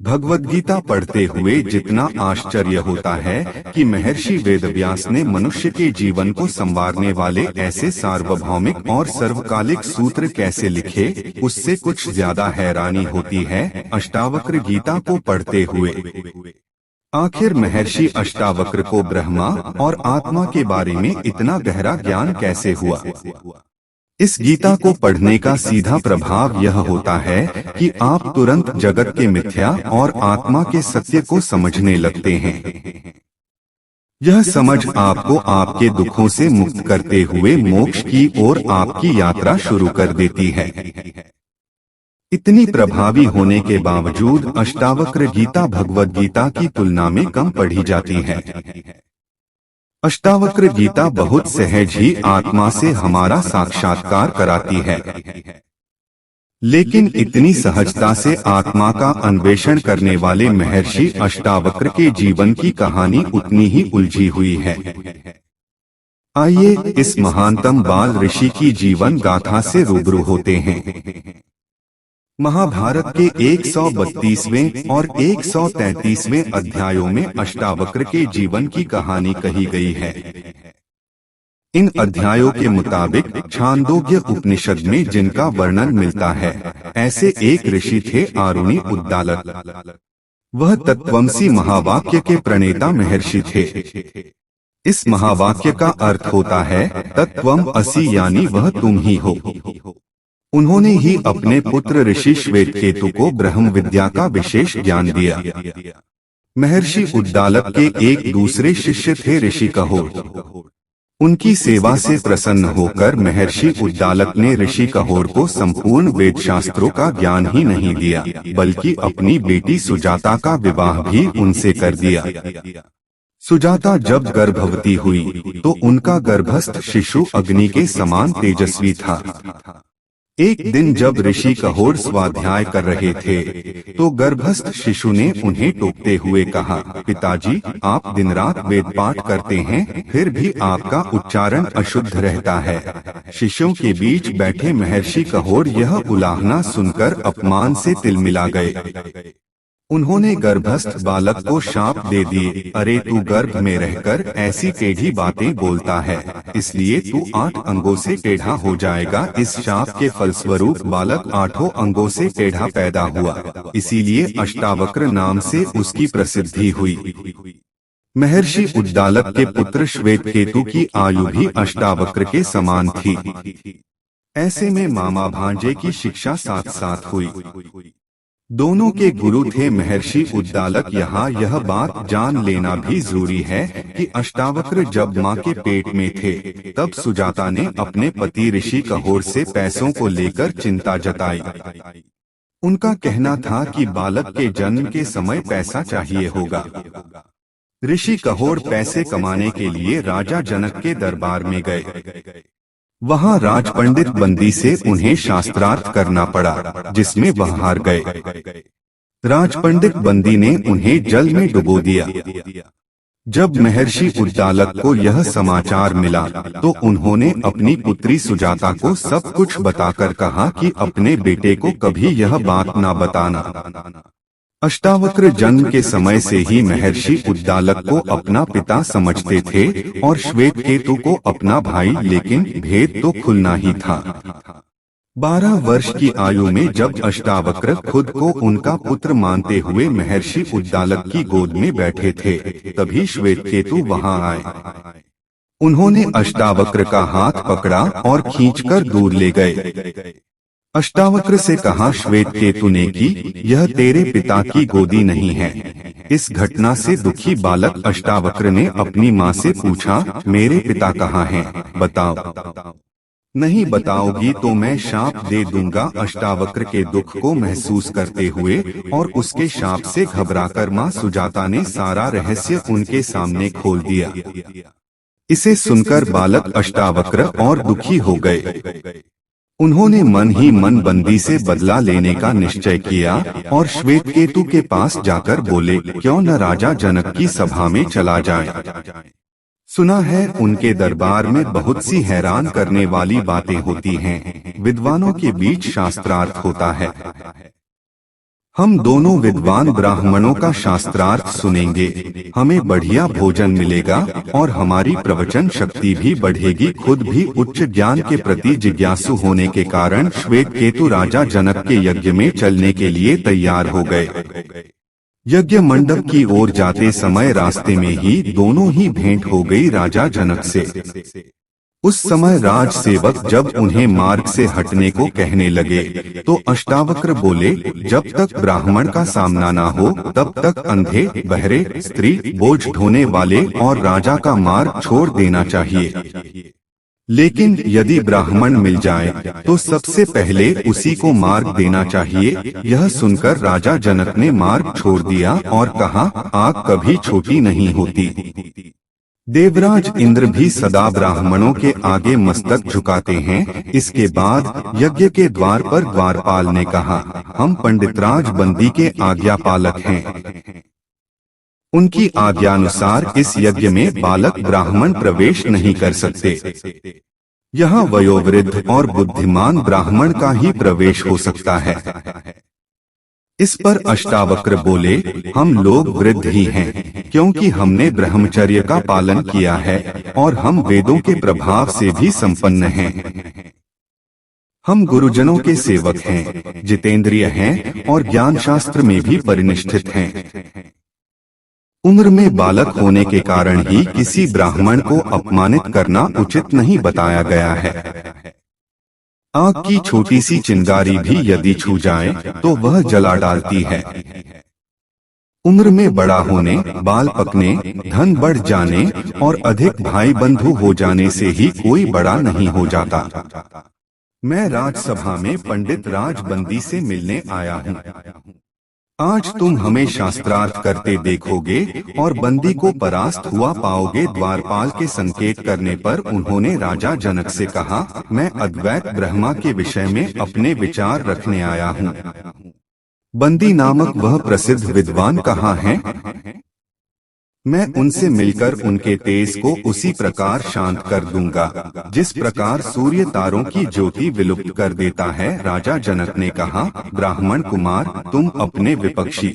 भगवद गीता पढ़ते हुए जितना आश्चर्य होता है कि महर्षि वेदव्यास ने मनुष्य के जीवन को संवारने वाले ऐसे सार्वभौमिक और सर्वकालिक सूत्र कैसे लिखे, उससे कुछ ज्यादा हैरानी होती है अष्टावक्र गीता को पढ़ते हुए। आखिर महर्षि अष्टावक्र को ब्रह्मा और आत्मा के बारे में इतना गहरा ज्ञान कैसे हुआ? इस गीता को पढ़ने का सीधा प्रभाव यह होता है कि आप तुरंत जगत के मिथ्या और आत्मा के सत्य को समझने लगते हैं। यह समझ आपको आपके दुखों से मुक्त करते हुए मोक्ष की ओर आपकी यात्रा शुरू कर देती है। इतनी प्रभावी होने के बावजूद अष्टावक्र गीता भगवद गीता की तुलना में कम पढ़ी जाती है। अष्टावक्र गीता बहुत सहज ही आत्मा से हमारा साक्षात्कार कराती है, लेकिन इतनी सहजता से आत्मा का अन्वेषण करने वाले महर्षि अष्टावक्र के जीवन की कहानी उतनी ही उलझी हुई है। आइए इस महानतम बाल ऋषि की जीवन गाथा से रूबरू होते हैं। महाभारत के 132वें और 133वें अध्यायों में अष्टावक्र के जीवन की कहानी कही गई है। इन अध्यायों के मुताबिक छांदोग्य उपनिषद में जिनका वर्णन मिलता है, ऐसे एक ऋषि थे आरुणि उद्दालक। वह तत्वमसी महावाक्य के प्रणेता महर्षि थे। इस महावाक्य का अर्थ होता है तत्वम असि, यानी वह तुम ही हो। उन्होंने ही अपने पुत्र ऋषि श्वेतकेतु को ब्रह्म विद्या का विशेष ज्ञान दिया। महर्षि उद्दालक के एक दूसरे शिष्य थे ऋषि कहोर। उनकी सेवा से प्रसन्न होकर महर्षि उद्दालक ने ऋषि कहोर को संपूर्ण वेद शास्त्रों का ज्ञान ही नहीं दिया, बल्कि अपनी बेटी सुजाता का विवाह भी उनसे कर दिया। सुजाता जब गर्भवती हुई तो उनका गर्भस्थ शिशु अग्नि के समान तेजस्वी था। एक दिन जब ऋषि कहोर स्वाध्याय कर रहे थे तो गर्भस्थ शिशु ने उन्हें टोकते हुए कहा, पिताजी, आप दिन रात वेद पाठ करते हैं, फिर भी आपका उच्चारण अशुद्ध रहता है। शिष्यों के बीच बैठे महर्षि कहोर यह उलाहना सुनकर अपमान से तिलमिला गए। उन्होंने गर्भस्थ बालक को शाप दे दिए, अरे तू गर्भ में रहकर ऐसी टेढ़ी बातें बोलता है, इसलिए तू 8 अंगों से टेढ़ा हो जाएगा। इस शाप के फलस्वरूप बालक 8 अंगों से टेढ़ा पैदा हुआ, इसीलिए अष्टावक्र नाम से उसकी प्रसिद्धि हुई। महर्षि उद्दालक के पुत्र श्वेतकेतु की आयु भी अष्टावक्र के समान थी। ऐसे में मामा भांजे की शिक्षा साथ साथ हुई। दोनों के गुरु थे महर्षि उद्दालक। यहाँ यह बात जान लेना भी जरूरी है कि अष्टावक्र जब माँ के पेट में थे तब सुजाता ने अपने पति ऋषि कहोर से पैसों को लेकर चिंता जताई। उनका कहना था कि बालक के जन्म के समय पैसा चाहिए होगा। ऋषि कहोर पैसे कमाने के लिए राजा जनक के दरबार में गए। वहां राजपंडित बंदी से उन्हें शास्त्रार्थ करना पड़ा, जिसमें वह हार गए। राजपंडित बंदी ने उन्हें जल में डुबो दिया। जब महर्षि उद्दालक को यह समाचार मिला तो उन्होंने अपनी पुत्री सुजाता को सब कुछ बताकर कहा कि अपने बेटे को कभी यह बात न बताना। अष्टावक्र जन्म के समय से ही महर्षि उद्दालक को अपना पिता समझते थे और श्वेतकेतु को अपना भाई, लेकिन भेद तो खुलना ही था। 12 वर्ष की आयु में जब अष्टावक्र खुद को उनका पुत्र मानते हुए महर्षि उद्दालक की गोद में बैठे थे, तभी श्वेतकेतु वहां आए। उन्होंने अष्टावक्र का हाथ पकड़ा और खींचकर दूर ले गए। अष्टावक्र से कहा श्वेतकेतु ने कि यह तेरे पिता की गोदी नहीं है। इस घटना से दुखी बालक अष्टावक्र ने अपनी माँ से पूछा, मेरे पिता कहाँ हैं? बताओ। नहीं बताओगी तो मैं शाप दे दूंगा। अष्टावक्र के दुख को महसूस करते हुए और उसके शाप से घबराकर माँ सुजाता ने सारा रहस्य उनके सामने खोल दिया। इसे सुनकर बालक अष्टावक्र और दुखी हो गए। उन्होंने मन ही मन बंदी से बदला लेने का निश्चय किया और श्वेतकेतु के पास जाकर बोले, क्यों न राजा जनक की सभा में चला जाए। सुना है उनके दरबार में बहुत सी हैरान करने वाली बातें होती हैं। विद्वानों के बीच शास्त्रार्थ होता है। हम दोनों विद्वान ब्राह्मणों का शास्त्रार्थ सुनेंगे, हमें बढ़िया भोजन मिलेगा और हमारी प्रवचन शक्ति भी बढ़ेगी। खुद भी उच्च ज्ञान के प्रति जिज्ञासु होने के कारण श्वेतकेतु राजा जनक के यज्ञ में चलने के लिए तैयार हो गए। यज्ञ मंडप की ओर जाते समय रास्ते में ही दोनों ही भेंट हो गई राजा जनक से। उस समय राज सेवक जब उन्हें मार्ग से हटने को कहने लगे तो अष्टावक्र बोले, जब तक ब्राह्मण का सामना ना हो तब तक अंधे, बहरे, स्त्री, बोझ ढोने वाले और राजा का मार्ग छोड़ देना चाहिए। लेकिन यदि ब्राह्मण मिल जाए तो सबसे पहले उसी को मार्ग देना चाहिए। यह सुनकर राजा जनक ने मार्ग छोड़ दिया और कहा, आग कभी छोटी नहीं होती। देवराज इंद्र भी सदा ब्राह्मणों के आगे मस्तक झुकाते हैं। इसके बाद यज्ञ के द्वार पर द्वारपाल ने कहा, हम पंडितराज बंदी के आज्ञा पालक हैं। उनकी आज्ञानुसार इस यज्ञ में बालक ब्राह्मण प्रवेश नहीं कर सकते। यहाँ वयोवृद्ध और बुद्धिमान ब्राह्मण का ही प्रवेश हो सकता है। इस पर अष्टावक्र बोले, हम लोग वृद्ध ही हैं, क्योंकि हमने ब्रह्मचर्य का पालन किया है और हम वेदों के प्रभाव से भी संपन्न हैं। हम गुरुजनों के सेवक हैं, जितेंद्रिय हैं और ज्ञान शास्त्र में भी परिनिष्ठित हैं। उम्र में बालक होने के कारण ही किसी ब्राह्मण को अपमानित करना उचित नहीं बताया गया है। आग की छोटी सी चिंगारी भी यदि छू जाए तो वह जला डालती है। उम्र में बड़ा होने, बाल पकने, धन बढ़ जाने और अधिक भाई बंधु हो जाने से ही कोई बड़ा नहीं हो जाता। मैं राजसभा में पंडित राजबंदी से मिलने आया हूँ। आज तुम हमें शास्त्रार्थ करते देखोगे और बंदी को परास्त हुआ पाओगे। द्वारपाल के संकेत करने पर उन्होंने राजा जनक से कहा, मैं अद्वैत ब्रह्मा के विषय में अपने विचार रखने आया हूँ। बंदी नामक वह प्रसिद्ध विद्वान कहाँ हैं? मैं उनसे मिलकर उनके तेज को उसी प्रकार शांत कर दूंगा जिस प्रकार सूर्य तारों की ज्योति विलुप्त कर देता है। राजा जनक ने कहा, ब्राह्मण कुमार, तुम अपने विपक्षी